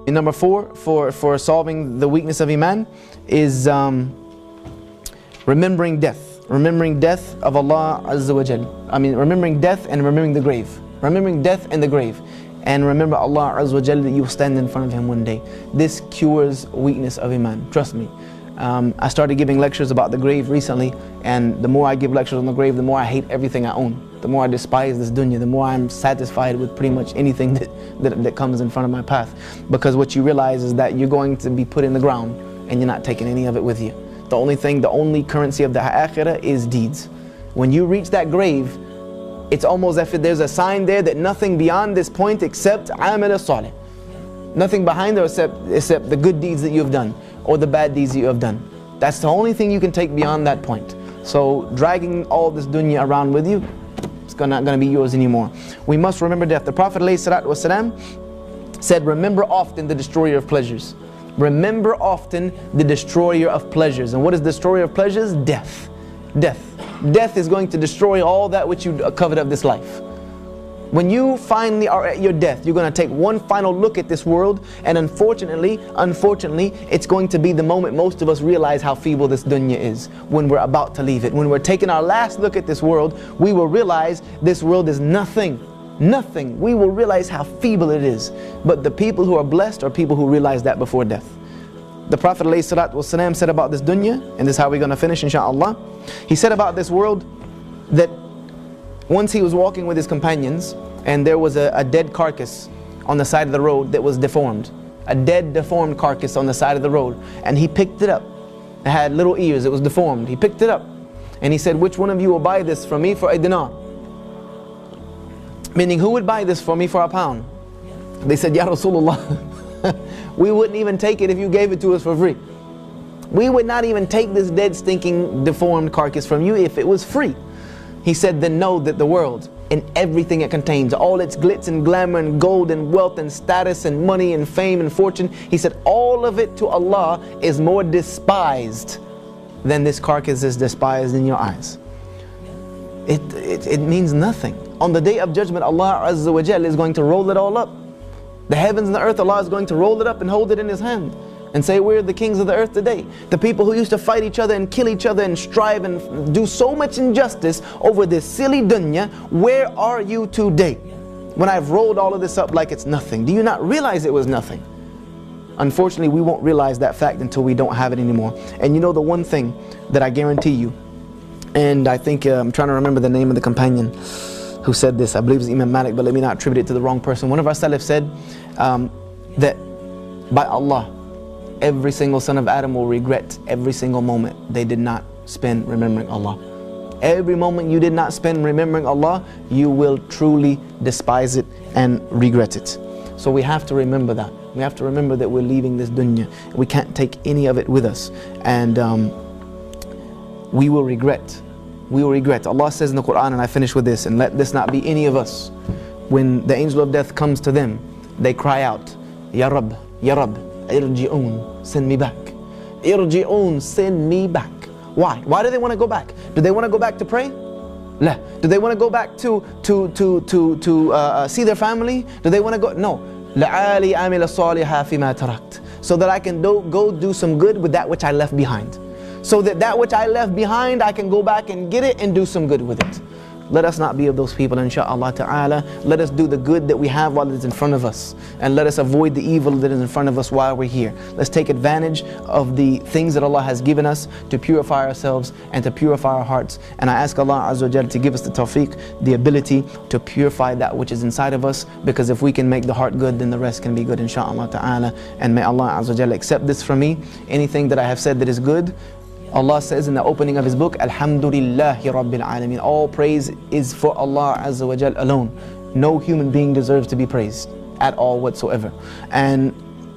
And number 4, for solving the weakness of Iman is remembering death. Remembering death of Allah Azza wa Jal. I mean, remembering death and remembering the grave. Remembering death and the grave. And remember Allah Azza wa Jal, that you will stand in front of Him one day. This cures weakness of Iman. Trust me. I started giving lectures about the grave recently, and the more I give lectures on the grave, the more I hate everything I own. The more I despise this dunya, the more I'm satisfied with pretty much anything that comes in front of my path. Because what you realize is that you're going to be put in the ground and you're not taking any of it with you. The only currency of the akhirah is deeds. When you reach that grave, it's almost as if there's a sign there that nothing beyond this point except amal as-salih. Nothing behind there except the good deeds that you have done or the bad deeds that you have done. That's the only thing you can take beyond that point. So dragging all this dunya around with you, it's not going to be yours anymore. We must remember death. The Prophet ﷺ said, remember often the destroyer of pleasures. Remember often the destroyer of pleasures. And what is the destroyer of pleasures? Death. Death. Death is going to destroy all that which you covet of this life. When you finally are at your death, you're going to take one final look at this world, and unfortunately, it's going to be the moment most of us realize how feeble this dunya is. When we're about to leave it, when we're taking our last look at this world, we will realize this world is nothing. Nothing. We will realize how feeble it is. But the people who are blessed are people who realize that before death. The Prophet ﷺ said about this dunya, and this is how we're going to finish inshaAllah. He said about this world that once he was walking with his companions, and there was a dead carcass on the side of the road that was deformed. A dead, deformed carcass on the side of the road. And he picked it up. It had little ears, it was deformed. He picked it up. And he said, which one of you will buy this from me for a dinar? Meaning, who would buy this for me for a pound? They said, Ya Rasulullah, we wouldn't even take it if you gave it to us for free. We would not even take this dead, stinking, deformed carcass from you if it was free. He said, then know that the world and everything it contains, all its glitz and glamour and gold and wealth and status and money and fame and fortune, he said, all of it to Allah is more despised than this carcass is despised in your eyes. It means nothing. On the day of judgment, Allah Azza wa Jal is going to roll it all up. The heavens and the earth, Allah is going to roll it up and hold it in His hand and say, we're the kings of the earth today. The people who used to fight each other and kill each other and strive and do so much injustice over this silly dunya, where are you today? When I've rolled all of this up like it's nothing. Do you not realize it was nothing? Unfortunately, we won't realize that fact until we don't have it anymore. And you know the one thing that I guarantee you, and I think, I'm trying to remember the name of the companion who said this, I believe it's Imam Malik, but let me not attribute it to the wrong person. One of our Salaf said that by Allah, every single son of Adam will regret every single moment they did not spend remembering Allah. Every moment you did not spend remembering Allah, you will truly despise it and regret it. So we have to remember that. We have to remember that we're leaving this dunya. We can't take any of it with us. And we will regret. We will regret. Allah says in the Quran, and I finish with this, and let this not be any of us. When the angel of death comes to them, they cry out, Ya Rabb, Ya Rabb, irji'un, send me back. Irji'un, send me back. Why? Why do they want to go back? Do they want to go back to pray? La. Do they want to go back to see their family? Do they want to go? No. لَعَالِي أَعْمِلَ الصَّالِحَ فِي مَا تَرَكْتُ. So that I can go do some good with that which I left behind. So that which I left behind, I can go back and get it and do some good with it. Let us not be of those people, insha'Allah ta'ala. Let us do the good that we have while it's in front of us. And let us avoid the evil that is in front of us while we're here. Let's take advantage of the things that Allah has given us to purify ourselves and to purify our hearts. And I ask Allah Azza wa Jalla to give us the tawfiq, the ability to purify that which is inside of us. Because if we can make the heart good, then the rest can be good, insha'Allah ta'ala. And may Allah Azza wa Jalla accept this from me. Anything that I have said that is good, Allah says in the opening of His book, Alhamdulillahi Rabbil Alameen. All praise is for Allah Azza wa Jal alone. No human being deserves to be praised at all whatsoever. And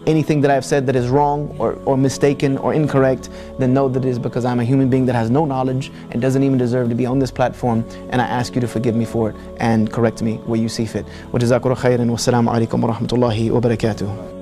anything that I have said that is wrong or mistaken or incorrect, then know that it is because I'm a human being that has no knowledge and doesn't even deserve to be on this platform. And I ask you to forgive me for it and correct me where you see fit. Wa jazakallahu khairan wa assalamu alaikum wa rahmatullahi wa barakatuh.